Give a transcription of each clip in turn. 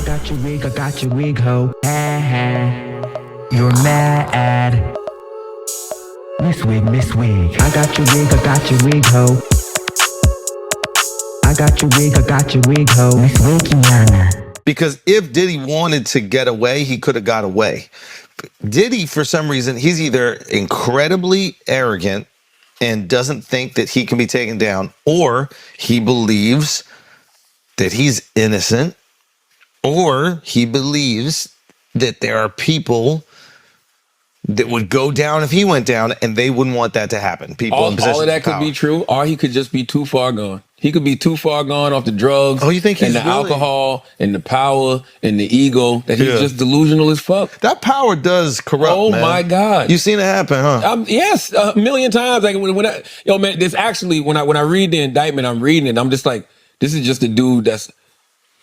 I got your wig, ho. Ha ha. You're mad. Miss Wig. I got your wig, ho. I got your wig, ho. Miss Wigiana. Because if Diddy wanted to get away, he could have got away. Diddy, for some reason, he's either incredibly arrogant and doesn't think that he can be taken down, or he believes that he's innocent, or he believes that there are people that would go down if he went down, and they wouldn't want that to happen. People in position all of that of power. could be true, or he could just be too far gone. He could be too far gone off the drugs. Oh, you think he's and the really... alcohol and the power and the ego, that he's just delusional as fuck. That power does corrupt. Oh man. my God! You've seen it happen, huh? Yes, a million times. Like man, this actually when I read the indictment, I'm reading it. I'm just like, this is just a dude that's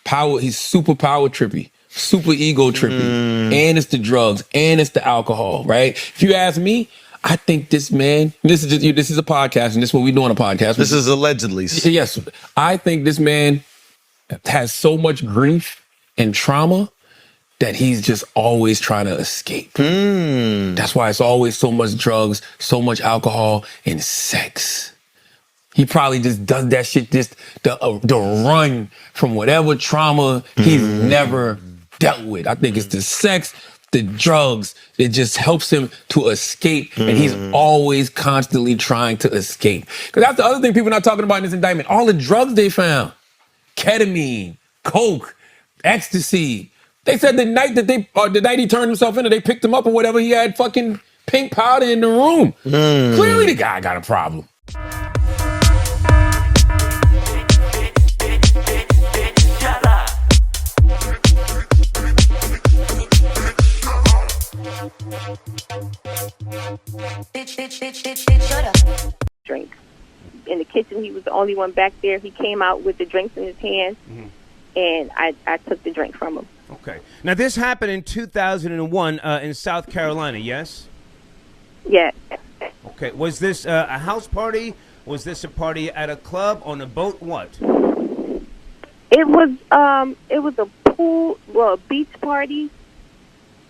power. He's super power trippy, super ego trippy, and it's the drugs and it's the alcohol. Right? If you ask me, I think this man. This is a podcast, and this is what we do on a podcast. This is allegedly. Yes, I think this man has so much grief and trauma that he's just always trying to escape. That's why it's always so much drugs, so much alcohol, and sex. He probably just does that shit just to run from whatever trauma he's never dealt with. I think it's the sex, the drugs, that just helps him to escape, and he's always constantly trying to escape. Because that's the other thing people are not talking about in this indictment. All the drugs they found. Ketamine, coke, ecstasy. They said the night that the night he turned himself in, they picked him up or whatever, he had fucking pink powder in the room. Clearly the guy got a problem. Shut up. Drink. In the kitchen, he was the only one back there. He came out with the drinks in his hand, and I took the drink from him. Okay. Now, this happened in 2001 in South Carolina, yes? Yes. Okay. Was this a house party? Was this a party at a club, on a boat? What? It was a beach party.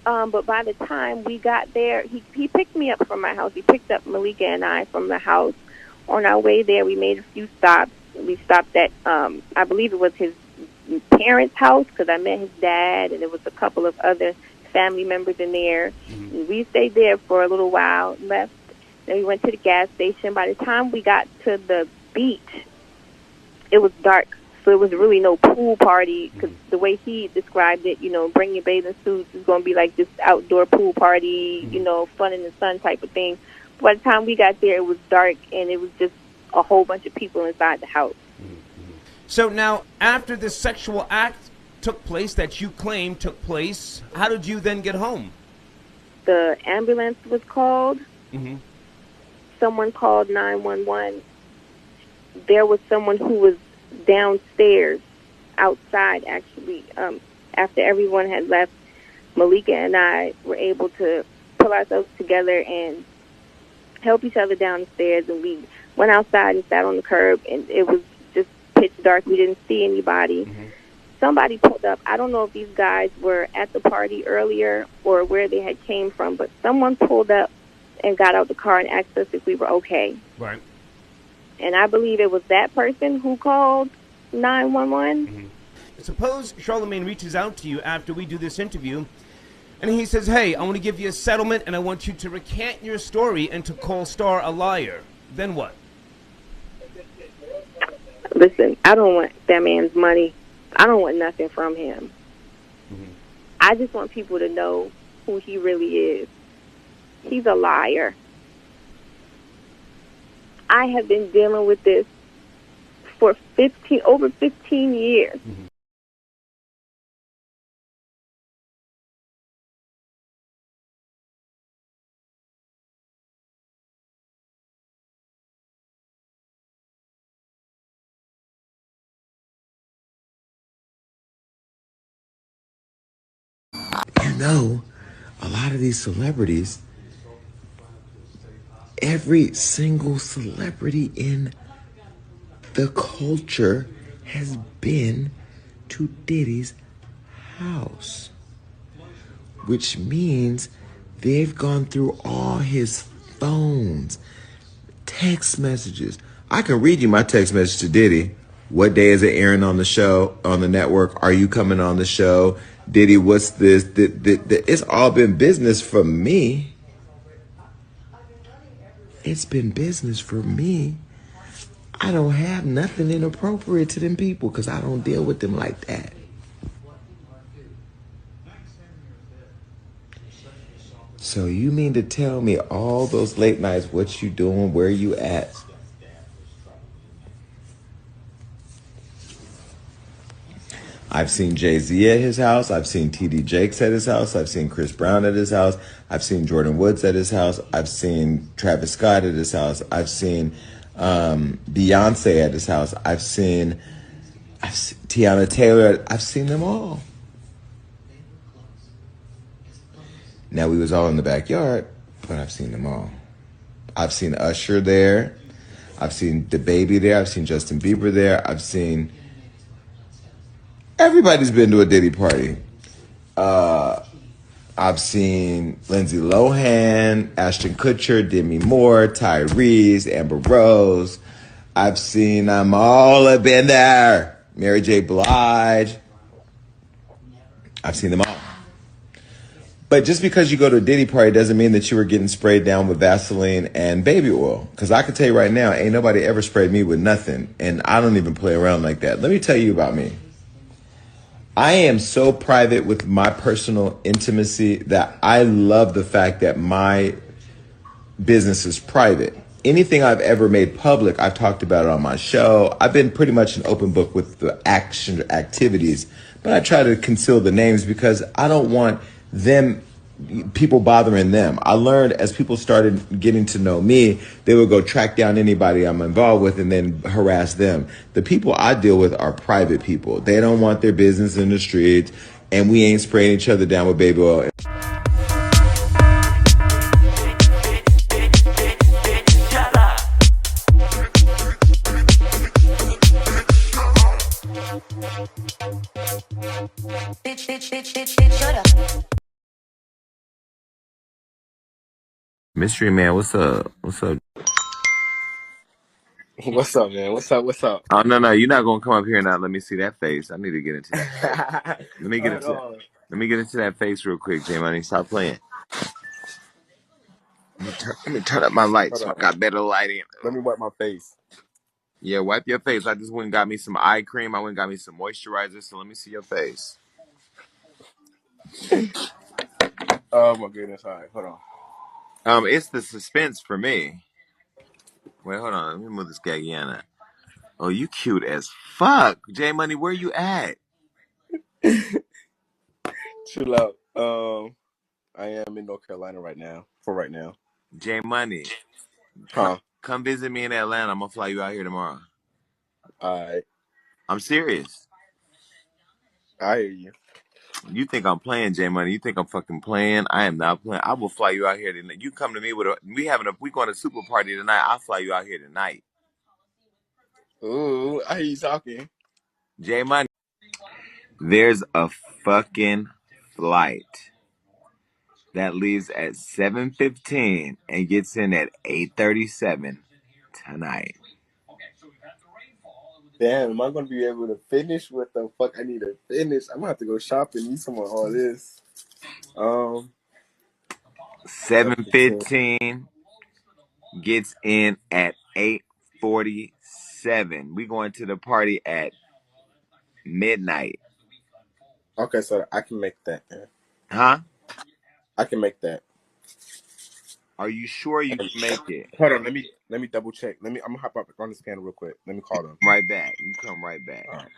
But by the time we got there, he picked me up from my house. He picked up Malika and I from the house. On our way there, we made a few stops. We stopped at, I believe it was his parents' house, because I met his dad, and there was a couple of other family members in there. And we stayed there for a little while, left. Then we went to the gas station. By the time we got to the beach, it was dark. So it was really no pool party, because the way he described it, bring your bathing suits, it's going to be like this outdoor pool party, fun in the sun type of thing. By the time we got there, it was dark, and it was just a whole bunch of people inside the house. So now, after the sexual act took place, that you claim took place, how did you then get home? The ambulance was called. Someone called 911. There was someone who was downstairs, outside, actually. After everyone had left, Malika and I were able to pull ourselves together and help each other down the stairs, and we went outside and sat on the curb, and it was just pitch dark. We didn't see anybody. Somebody pulled up. I don't know if these guys were at the party earlier or where they had came from, but someone pulled up and got out the car and asked us if we were okay. Right. And I believe it was that person who called 911. Suppose Charlemagne reaches out to you after we do this interview, and he says, hey, I want to give you a settlement, and I want you to recant your story and to call Star a liar. Then what? Listen, I don't want that man's money. I don't want nothing from him. I just want people to know who he really is. He's a liar. I have been dealing with this for over 15 years. A lot of these celebrities, every single celebrity in the culture has been to Diddy's house, which means they've gone through all his phones, text messages. I can read you my text message to Diddy. What day is it airing on the show, on the network? Are you coming on the show? Diddy, what's this? It's all been business for me. It's been business for me. I don't have nothing inappropriate to them people because I don't deal with them like that. So you mean to tell me all those late nights, what you doing, where you at? I've seen Jay-Z at his house. I've seen T.D. Jakes at his house. I've seen Chris Brown at his house. I've seen Jordan Woods at his house. I've seen Travis Scott at his house. I've seen Beyonce at his house. I've seen Tiana Taylor. I've seen them all. Now, we was all in the backyard, but I've seen them all. I've seen Usher there. I've seen DaBaby there. I've seen Justin Bieber there. I've seen... Everybody's been to a Diddy party. I've seen Lindsay Lohan, Ashton Kutcher, Demi Moore, Tyrese, Amber Rose. I've seen them all have been there. Mary J. Blige. I've seen them all. But just because you go to a Diddy party doesn't mean that you were getting sprayed down with Vaseline and baby oil. Because I can tell you right now, ain't nobody ever sprayed me with nothing. And I don't even play around like that. Let me tell you about me. I am so private with my personal intimacy that I love the fact that my business is private. Anything I've ever made public, I've talked about it on my show. I've been pretty much an open book with the activities, but I try to conceal the names because I don't want people bothering them. I learned as people started getting to know me, they would go track down anybody I'm involved with and then harass them. The people I deal with are private people. They don't want their business in the streets, and we ain't spraying each other down with baby oil. Bitch, shut up. Mystery Man, what's up? What's up? What's up, man? What's up? What's up? Oh no, you're not gonna come up here and not let me see that face. I need to get into that face. Let me get Hold into that. on. Let me get into that face real quick, J Money. Stop playing. Let me turn up my lights Hold so I on. got better lighting. Let me wipe my face. Yeah, wipe your face. I just went and got me some eye cream. I went and got me some moisturizer. So let me see your face. Oh my goodness. All right, hold It's the suspense for me. Wait, hold on. Let me move this Gagiana. Oh, you cute as fuck, J Money. Where you at? on. Chill out. I am in North Carolina right now. For right now. J Money, Huh? come visit me in Atlanta. I'm gonna fly you out here tomorrow. All right. I'm serious. I hear you. You think I'm playing, J Money? You think I'm fucking playing? I am not playing. I will fly you out here tonight. You come to me with we going to super party tonight. I'll fly you out here tonight, Ooh, I hear you talking. J Money. There's a fucking flight that leaves at 7:15 and gets in at 8:37 tonight. Damn, am I gonna be able to finish what the fuck I need to finish? I'm gonna have to go shopping, need some of all this. Um, 7:15. 7:15 gets in at 8:47. We going to the party at midnight. Okay, so I can make that. Man. Huh? I can make that. Are you sure you can make it? Hold on, let me double check. I'm gonna hop up on this panel real quick. Let me call them. Right back. You come right back. All right.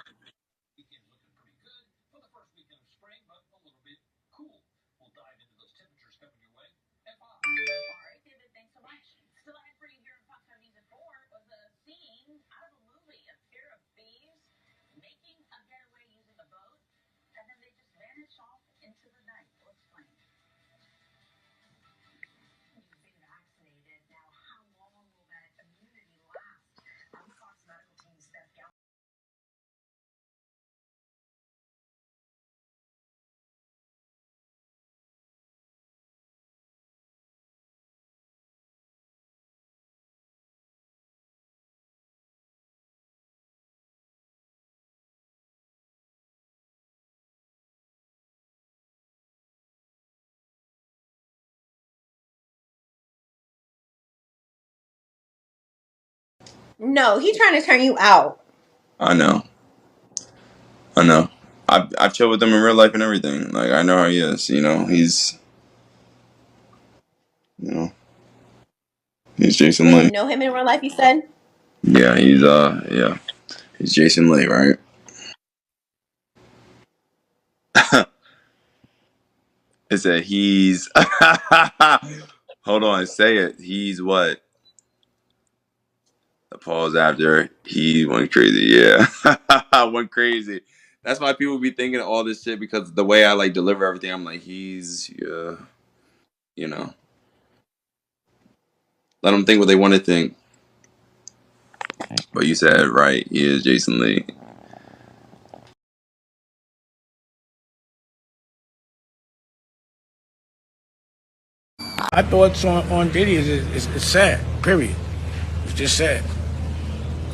No, he trying to turn you out. I know. I know. I've chilled with him in real life and everything. Like I know how he is. You know, he's Jason Wait, you Lee. know him in real life, you said? Yeah, he's Jason Lee, right? It said he's. Hold on, say it. He's what? The pause after he went crazy. Yeah, went crazy. That's why people be thinking all this shit because the way I like deliver everything, I'm like he's yeah, you know. Let them think what they want to think. But you said right. He is Jason Lee. My thoughts on Diddy is sad. Period. It's just sad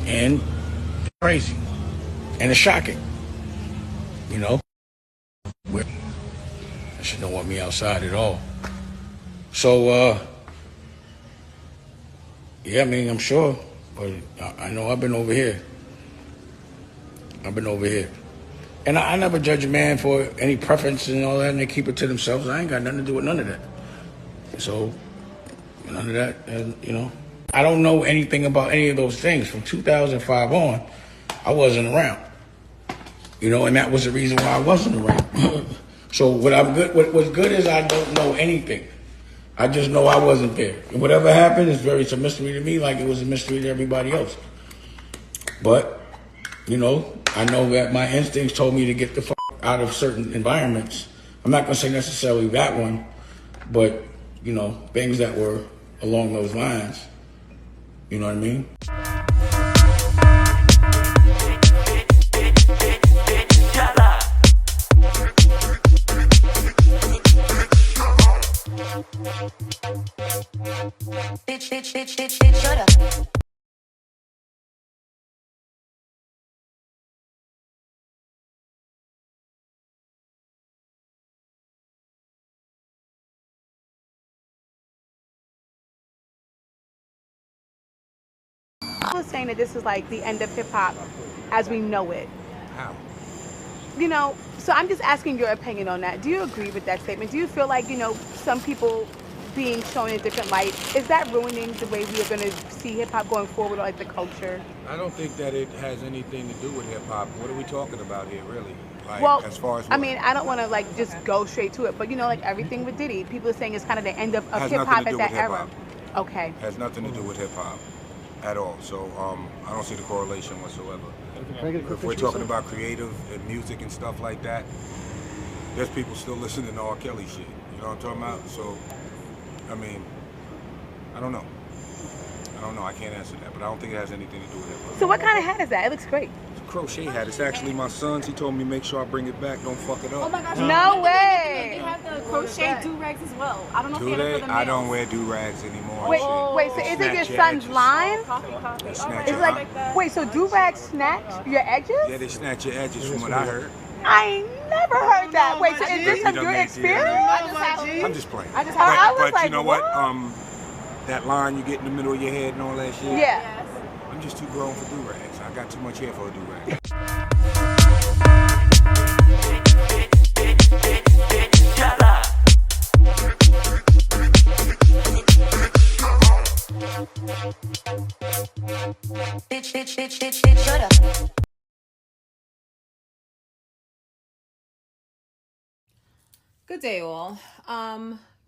and crazy, and it's shocking. You know, I should don't want me outside at all. So yeah, I mean, I'm sure, but I know I've been over here. I've been over here, and I never judge a man for any preference and all that, and they keep it to themselves. I ain't got nothing to do with none of that. So none of that, I don't know anything about any of those things. From 2005 on, I wasn't around. And that was the reason why I wasn't around. So what's good is I don't know anything. I just know I wasn't there. And whatever happened it's a mystery to me, like it was a mystery to everybody else. But, I know that my instincts told me to get the fuck out of certain environments. I'm not gonna say necessarily that one, but, things that were along those lines. You know what I mean? Bitch, shut up. I was saying that this is like the end of hip hop as we know it. How? So I'm just asking your opinion on that. Do you agree with that statement? Do you feel like, some people being shown in a different light, is that ruining the way we are going to see hip hop going forward, or like the culture? I don't think that it has anything to do with hip hop. What are we talking about here, really? Like, Well, as far as I what? mean, I don't want to like just go straight to it, but like everything with Diddy, people are saying it's kind of the end of Has hip nothing hop to at do that with hip era. hop. Okay. Has nothing to do with hip hop at all. So I don't see the correlation whatsoever. If we're talking about creative and music and stuff like that, there's people still listening to R. Kelly shit. You know what I'm talking about? So, I mean, I don't know. I can't answer that, but I don't think it has anything to do with hip hop. So what kind of hat is that? It looks great. It's a crochet hat. It's actually my son's. He told me make sure I bring it back. Don't fuck it up. Oh my gosh. No way. They have the crochet do-rags as well. I don't know if Do they have it they? for the I males. don't wear do-rags anymore. Wait, Shit. wait. So They is it your snatch son's edges. line? Coffee. Snatch Alright, your It's like, eye. wait. So do-rags snatch your edges? Yeah, they snatch your edges from what I heard. I ain't never heard that. Wait. So is this You from know your me, yeah. experience? I'm just playing. I was but like, you know what? what? That line you get in the middle of your head and all that shit. Yeah. I'm just too grown for do-rags. I got too much hair for a do-rag. Bitch, shut up. Good day, all.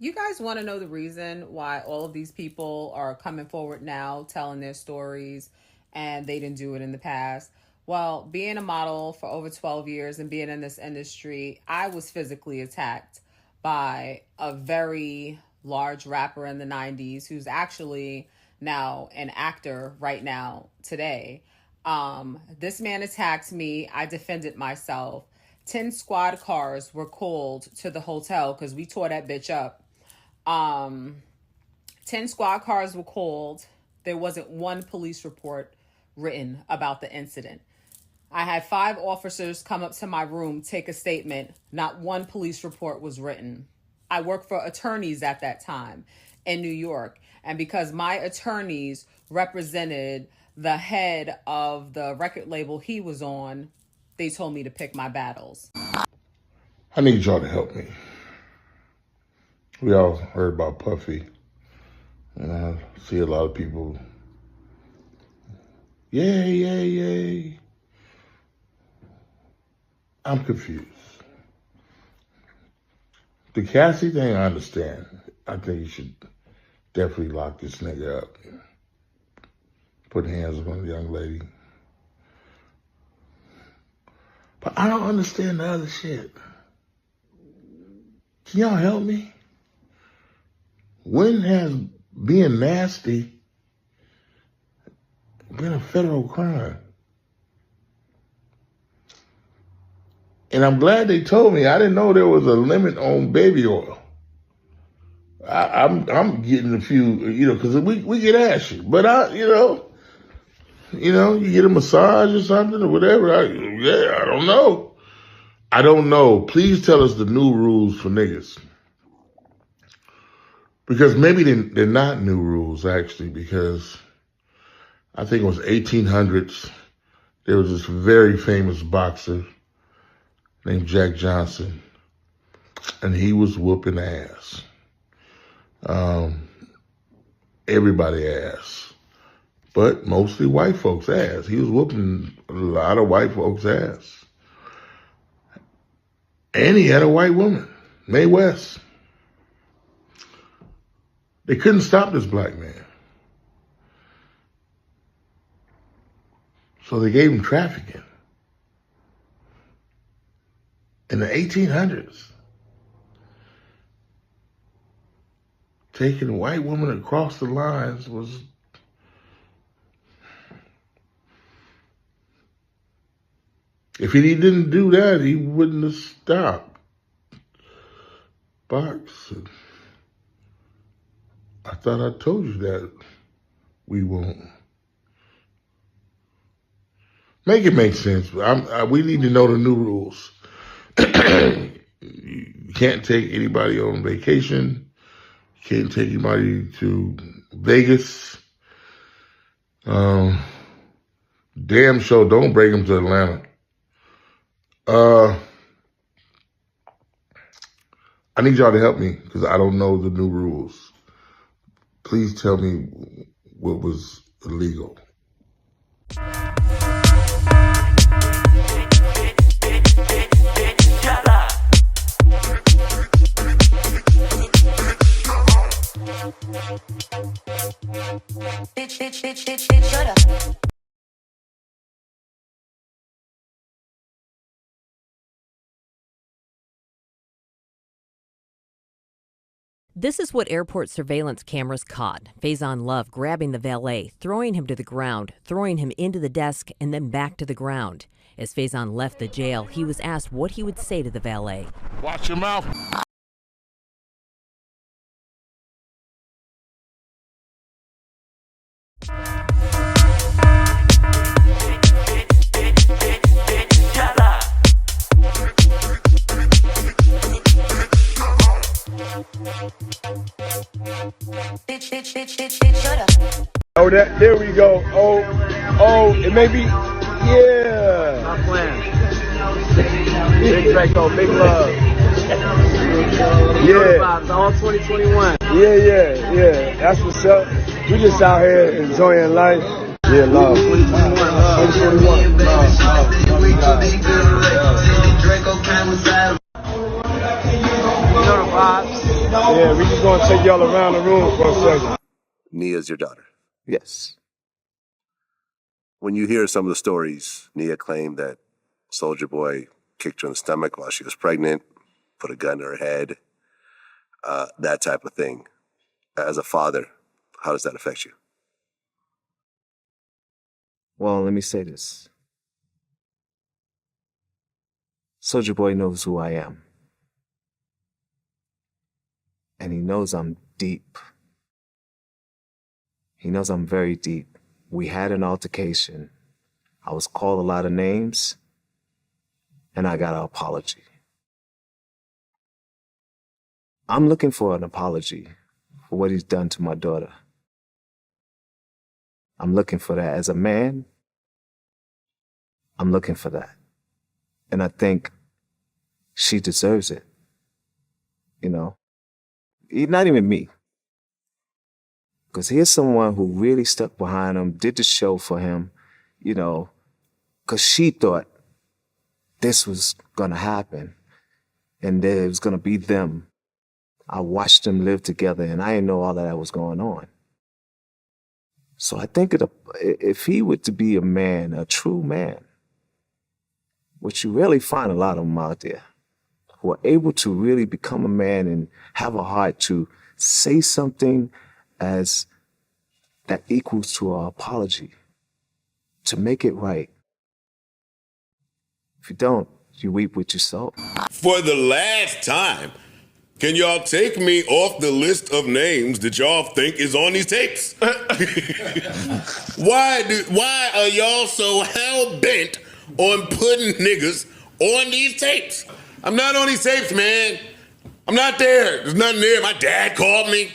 You guys want to know the reason why all of these people are coming forward now, telling their stories, and they didn't do it in the past? Well, being a model for over 12 years and being in this industry, I was physically attacked by a very large rapper in the 90s who's actually now an actor right now today. This man attacked me. I defended myself. 10 squad cars were called to the hotel because we tore that bitch up. 10 squad cars were called. There wasn't one police report written about the incident. I had 5 officers come up to my room, take a statement. Not one police report was written. I worked for attorneys at that time in New York. And because my attorneys represented the head of the record label he was on, they told me to pick my battles. I need y'all to help me. We all heard about Puffy, and I see a lot of people, yay, yay, yay. I'm confused. The Cassie thing, I understand. I think you should definitely lock this nigga up. Put hands on the young lady. But I don't understand the other shit. Can y'all help me? When has being nasty been a federal crime? And I'm glad they told me. I didn't know there was a limit on baby oil. I'm getting a few, because we get ashy. But you get a massage or something or whatever. I don't know. I don't know. Please tell us the new rules for niggas. Because maybe they're not new rules, actually, because I think it was 1800s. There was this very famous boxer named Jack Johnson, and he was whooping ass. Everybody ass, but mostly white folks' ass. He was whooping a lot of white folks' ass. And he had a white woman, Mae West. They couldn't stop this black man. So they gave him trafficking. In the 1800s, taking a white woman across the lines was... If he didn't do that, he wouldn't have stopped boxing. I thought I told you that we won't. Make it make sense. We need to know the new rules. You can't take anybody on vacation. You can't take anybody to Vegas. Damn sure don't bring them to Atlanta. I need y'all to help me because I don't know the new rules. Please tell me what was illegal. Bitch, shut up. This is what airport surveillance cameras caught. Faison Love grabbing the valet, throwing him to the ground, throwing him into the desk, and then back to the ground. As Faison left the jail, he was asked what he would say to the valet. Watch your mouth. Bitch, shut up. Oh, there we go. Oh, it may be, yeah. My plan. Big Draco, big love. Yeah. All 2021. Yeah. That's what's up. We just out here enjoying life. Yeah, love. 2021, love. 2021, love. You know the vibes. Yeah, we just gonna take y'all around the room for a second. Nia's your daughter. Yes. When you hear some of the stories, Nia claimed that Soulja Boy kicked her in the stomach while she was pregnant, put a gun to her head, that type of thing. As a father, how does that affect you? Well, let me say this. Soulja Boy knows who I am. And he knows I'm deep. He knows I'm very deep. We had an altercation. I was called a lot of names, and I got an apology. I'm looking for an apology for what he's done to my daughter. I'm looking for that. As a man, I'm looking for that. And I think she deserves it. You know, not even me. Because here's someone who really stuck behind him, did the show for him, you know, because she thought this was going to happen and that it was going to be them. I watched them live together and I didn't know all that was going on. So I think if he were to be a man, a true man, which you rarely find a lot of them out there, who are able to really become a man and have a heart to say something as that equals to an apology, to make it right. If you don't, you weep with your soul. For the last time, can y'all take me off the list of names that y'all think is on these tapes? Why are y'all so hell-bent on putting niggas on these tapes? I'm not on these tapes, man. I'm not there. There's nothing there. My dad called me.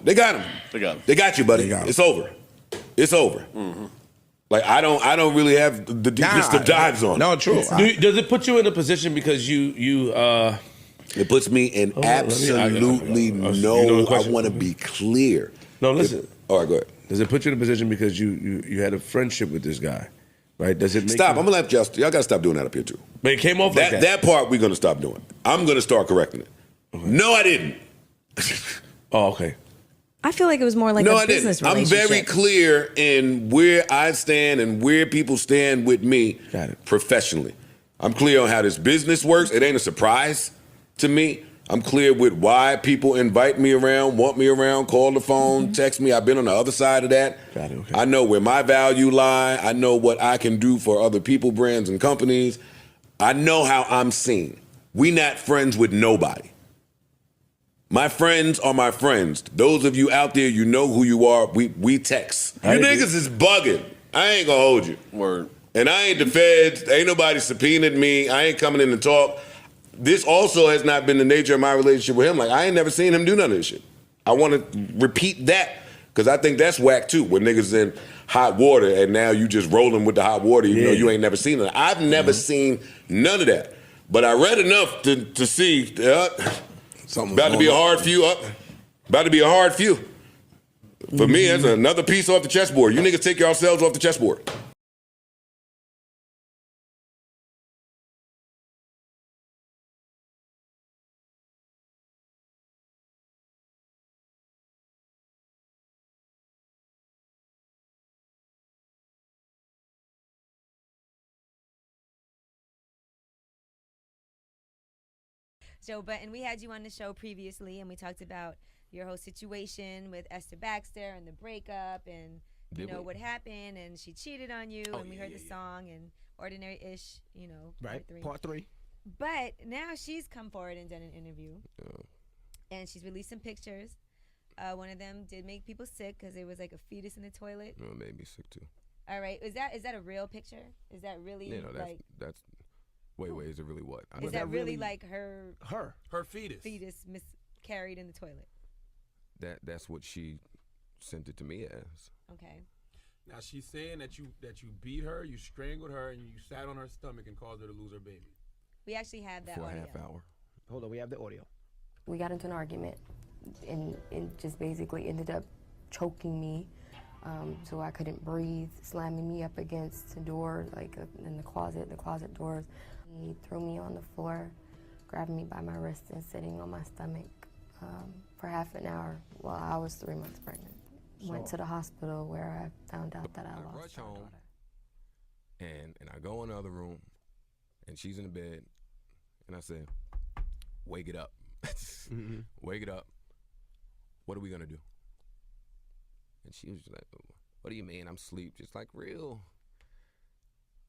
They got him. They got you, buddy. It's over. It's over. Mm-hmm. Like I don't really have the deepest of dives on. No, true. Does it put you in a position because you It puts me in absolutely no. I want to be clear. No, listen. All right, go ahead. Does it put you in a position because you had a friendship with this guy, right? Does it make stop? I'm gonna let y'all gotta stop doing that up here too. But it came off like that. That part we're gonna stop doing. I'm gonna start correcting it. Okay. No, I didn't. Oh, okay. I feel like it was more like a business relationship. I'm very clear in where I stand and where people stand with me professionally. I'm clear on how this business works. It ain't a surprise to me. I'm clear with why people invite me around, want me around, call the phone, text me. I've been on the other side of that. Got it, okay. I know where my value lie. I know what I can do for other people, brands, and companies. I know how I'm seen. We not friends with nobody. My friends are my friends. Those of you out there, you know who you are. We text. You niggas is bugging. I ain't gonna hold you. Word. And I ain't the feds. Ain't nobody subpoenaed me. I ain't coming in to talk. This also has not been the nature of my relationship with him. Like, I ain't never seen him do none of this shit. I want to repeat that because I think that's whack too. When niggas in hot water and now you just rolling with the hot water even though you ain't never seen it. I've never seen none of that. But I read enough to see about to be a hard few up. About to be a hard few. For me, that's another piece off the chessboard. You niggas take yourselves off the chessboard. Joe Button, we had you on the show previously, and we talked about your whole situation with Esther Baxter and the breakup, and you know what happened, and she cheated on you, and we heard the song and Ordinary-ish, you know, part three. But now she's come forward and done an interview, and she's released some pictures. One of them did make people sick because there was like a fetus in the toilet. It made me sick too. All right, is that a real picture? Is that really that's wait, is it really what? Is that really like her fetus? Fetus miscarried in the toilet. That's what she sent it to me as. Okay. Now she's saying that you beat her, you strangled her, and you sat on her stomach and caused her to lose her baby. We actually have that for audio. a half hour. Hold on, we have the audio. We got into an argument and just basically ended up choking me so I couldn't breathe, slamming me up against the door, like in the closet doors. He threw me on the floor, grabbing me by my wrist and sitting on my stomach for half an hour while I was 3 months pregnant. Went to the hospital where I found out that I lost my daughter. And I go in the other room, and she's in the bed, and I said, wake it up. Wake it up. What are we gonna do? And she was just like, what do you mean? I'm asleep. Just like real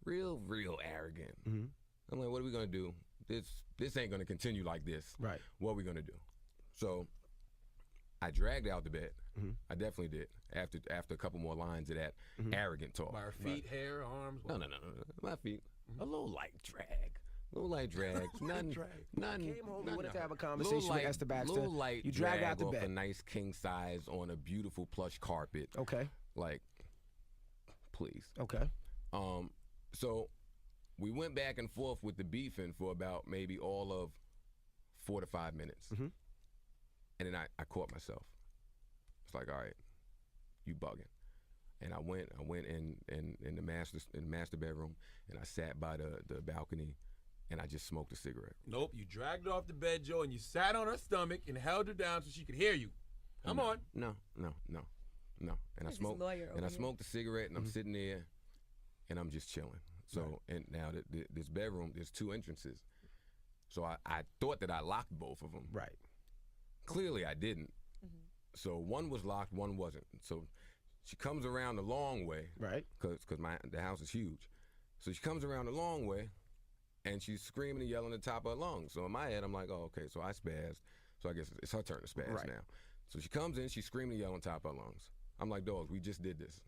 arrogant. I'm like, what are we gonna do? This ain't gonna continue like this. Right. What are we gonna do? So I dragged her out the bed. I definitely did. After a couple more lines of that arrogant talk. By her feet, hair, arms? No. My feet. A little light drag. Little light drags. Nothing. Came home, you wanted to have a Little conversation with Esther Baxter. Little light You drag drag out the off a bed. nice king size on a beautiful plush carpet. Okay. Like, please. Okay. So we went back and forth with the beefing for about maybe all of 4 to 5 minutes. Mhm. And then I caught myself. It's like, all right, you bugging. And I went in the master bedroom, and I sat by the balcony, and I just smoked a cigarette. Nope, you dragged her off the bed, Joe, and you sat on her stomach and held her down so she could hear you. Come on. No. And I This smoked lawyer over here. smoked a cigarette, and I'm sitting there, and I'm just chilling. So and now this bedroom, there's 2 entrances. So I thought that I locked both of them. Right. Clearly I didn't. So one was locked, one wasn't. So she comes around the long way. Right. Because the house is huge. So she comes around the long way, and she's screaming and yelling at the top of her lungs. So in my head, I'm like, oh, okay, so I spazzed. So I guess it's her turn to spaz now. So she comes in, she's screaming and yelling on top of her lungs. I'm like, dogs, we just did this.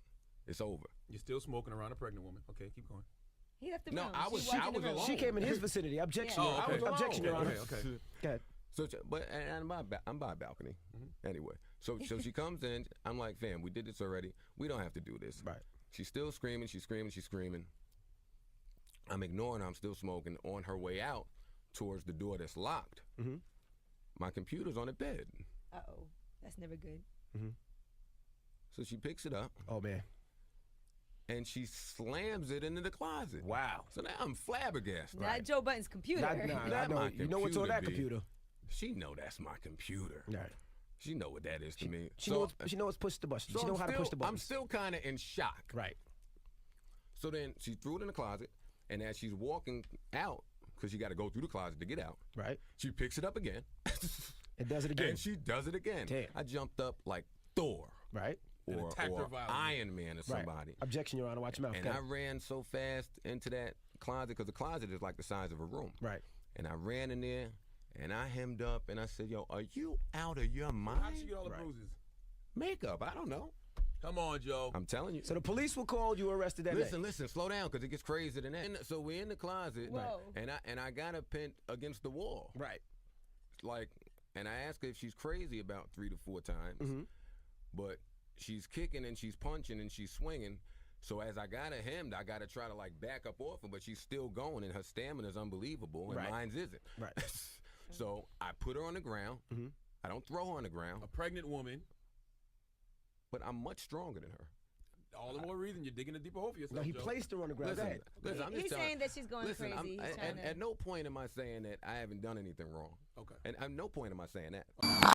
It's over. You're still smoking around a pregnant woman. Okay, keep going. He left the No, room. I was alone. She came in his vicinity. Objection, Yeah. Your Honor. I was alone. Objection, Your Honor. Okay. Go ahead. So, and I'm by a balcony. Anyway, so she comes in. I'm like, fam, we did this already. We don't have to do this. Right. She's still screaming. She's screaming. I'm ignoring her. I'm still smoking. On her way out towards the door that's locked, my computer's on the bed. Uh-oh. That's never good. So she picks it up. Oh, man. And she slams it into the closet. Wow. So now I'm flabbergasted. Not Joe Button's computer. Not my You know what's on that B. computer. She know that's my computer. Right. She know what that is to me. She knows push the button. So She know how to push the button. I'm still kind of in shock. Right. So then she threw it in the closet, and as she's walking out, because she got to go through the closet to get out, right? She picks it up again. It does it again. And she does it again. Damn. I jumped up like Thor. Right. Or Iron Man or somebody. Right. Objection, Your Honor. Watch your mouth. And I ran so fast into that closet, because the closet is like the size of a room. Right. And I ran in there, and I hemmed up, and I said, yo, are you out of your mind? How'd you get all the bruises? Makeup, I don't know. Come on, Joe. I'm telling you. So the police will call you arrested that Listen, day. listen, slow down, because it gets crazier than that. So we're in the closet, Whoa. and I got her pinned against the wall. Right. Like, and I asked her if she's crazy about 3 to 4 times, but she's kicking and she's punching and she's swinging. So as I got her hemmed, I got to try to like back up off her, but she's still going, and her stamina is unbelievable, and mine's isn't. Right. So I put her on the ground. I don't throw her on the ground. A pregnant woman. But I'm much stronger than her. All the more reason you're digging a deeper hole for yourself. No, he Joe. placed her on the ground. Go ahead. Listen, I'm just He's telling- saying that she's going listen, crazy. He's trying to... At no point am I saying that I haven't done anything wrong. Okay. And at no point am I saying that.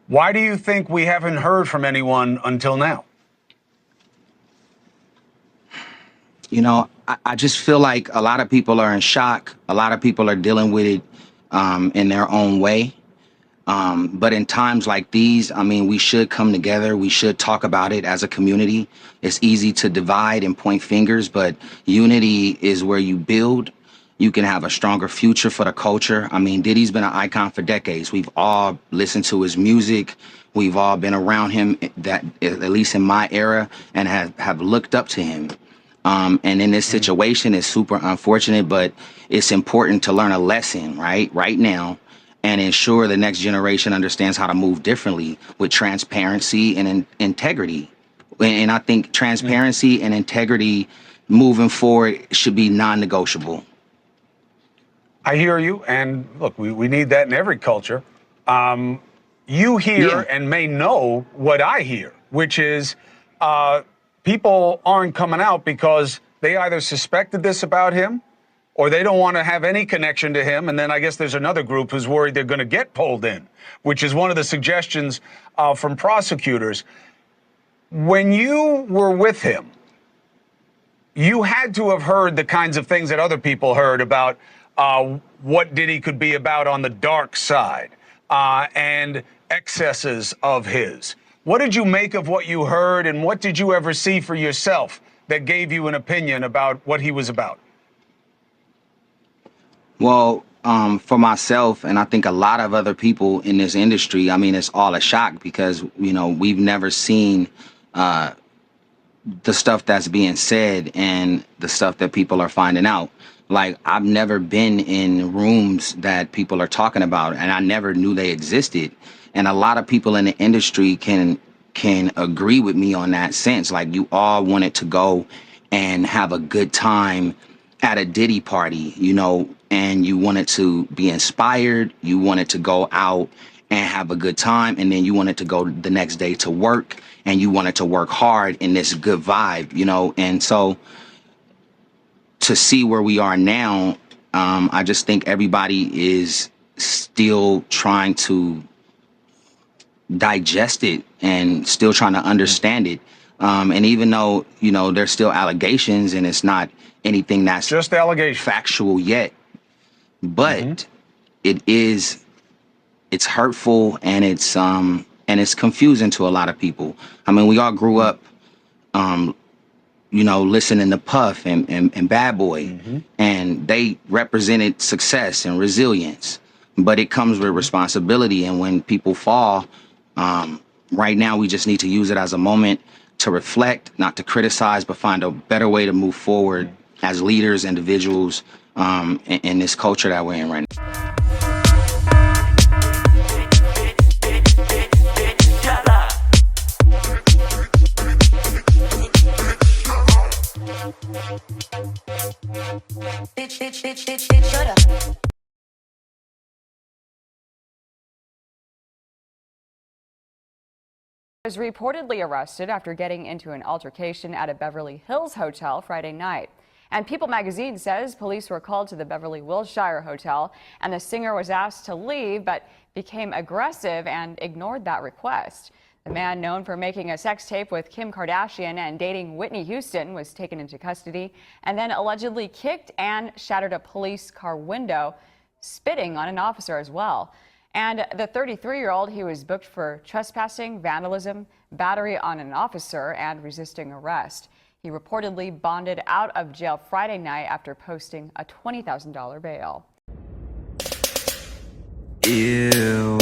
Why do you think we haven't heard from anyone until now? You know, I just feel like a lot of people are in shock. A lot of people are dealing with it in their own way. But in times like these, I mean, we should come together. We should talk about it as a community. It's easy to divide and point fingers, but unity is where you build. You can have a stronger future for the culture. I mean, Diddy's been an icon for decades. We've all listened to his music. We've all been around him, that at least in my era, and have looked up to him. And in this situation, it's super unfortunate, but it's important to learn a lesson right now, and ensure the next generation understands how to move differently with transparency and integrity. And I think transparency and integrity moving forward should be non-negotiable. I hear you, and look, we need that in every culture. You hear and may know what I hear, which is people aren't coming out because they either suspected this about him or they don't want to have any connection to him. And then I guess there's another group who's worried they're going to get pulled in, which is one of the suggestions from prosecutors. When you were with him, you had to have heard the kinds of things that other people heard about what Diddy could be about on the dark side and excesses of his. What did you make of what you heard, and what did you ever see for yourself that gave you an opinion about what he was about? Well, for myself, and I think a lot of other people in this industry, I mean, it's all a shock because, you know, we've never seen the stuff that's being said and the stuff that people are finding out. Like, I've never been in rooms that people are talking about, and I never knew they existed. And a lot of people in the industry can agree with me on that sense. Like, you all wanted to go and have a good time at a Diddy party, you know, and you wanted to be inspired. You wanted to go out and have a good time, and then you wanted to go the next day to work, and you wanted to work hard in this good vibe, you know. And so to see where we are now, I just think everybody is still trying to digest it and still trying to understand it. And even though, you know, there's still allegations and it's not anything that's just allegation factual yet, but it's hurtful and it's confusing to a lot of people. I mean, we all grew up, you know, listening to Puff and Bad Boy, and they represented success and resilience, but it comes with responsibility. And when people fall, right now we just need to use it as a moment to reflect, not to criticize, but find a better way to move forward as leaders, individuals, in this culture that we're in right now. Bitch, shut up. Was reportedly arrested after getting into an altercation at a Beverly Hills hotel Friday night. And People magazine says police were called to the Beverly Wilshire Hotel, and the singer was asked to leave but became aggressive and ignored that request. The man, known for making a sex tape with Kim Kardashian and dating Whitney Houston, was taken into custody and then allegedly kicked and shattered a police car window, spitting on an officer as well. And the 33-year-old, he was booked for trespassing, vandalism, battery on an officer, and resisting arrest. He reportedly bonded out of jail Friday night after posting a $20,000 bail. Ew.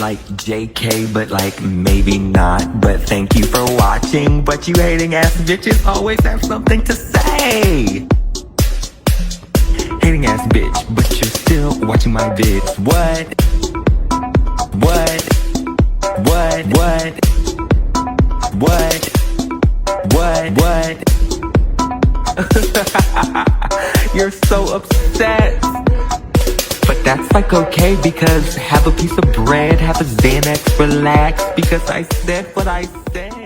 Like JK, but like maybe not. But thank you for watching. But you hating ass bitches always have something to say. Hating ass bitch, but you're still watching my vids. What? You're so upset. But that's like okay, because have a piece of bread, have a Xanax, relax, because I said what I said.